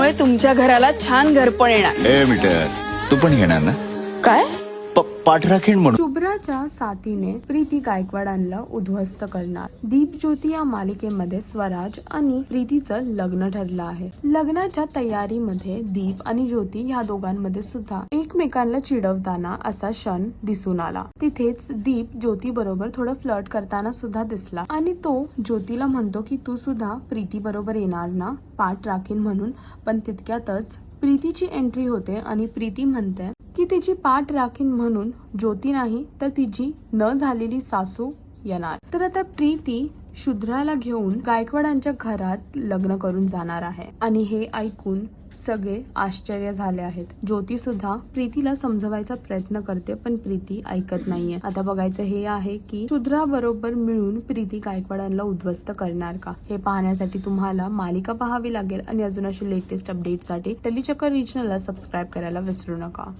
त्यामुळे तुमच्या घराला छान घरपण येणार. ए मीटर, तू पण येणार ना? काय? पाठराखीण म्हणून. शुभ्राच्या साथीने प्रीती गायकवाडांना उद्ध्वस्त करणार. दीप ज्योती या मालिकेमध्ये स्वराज आणि प्रीतीचं लग्न ठरलं आहे. लग्नाच्या तयारीमध्ये दीप आणि ज्योती ह्या दोघांमध्ये सुद्धा एकमेकांना चिडवताना असा क्षण दिसून आला. तिथेच दीप ज्योती बरोबर थोडं फ्लर्ट करताना सुद्धा दिसला आणि तो ज्योतीला म्हणतो की तू सुद्धा प्रीती बरोबर येणार ना पाठ राखीन म्हणून. पण तितक्यातच प्रीतीची एंट्री होते आणि प्रीती म्हणते की तिची पाठ राखीन म्हणून ज्योती नाही तर तिची न झालेली सासू येणार. तर आता प्रीती शुभ्राला घेऊन गायकवाडांच्या घरात लग्न करून जाणार आहे आणि हे ऐकून सगळे आश्चर्य झाले आहेत. ज्योती सुद्धा प्रीतीला समजवायचा प्रयत्न करते पण प्रीती ऐकत नाहीये. आता बघायचं हे आहे की शुभ्रा बरोबर मिळून प्रीती गायकवाडांना उद्ध्वस्त करणार का, हे पाहण्यासाठी तुम्हाला मालिका पाहावी लागेल. आणि अजून अशी लेटेस्ट अपडेटसाठी टेलीचक्कर रिजनलला सबस्क्राईब करायला विसरू नका.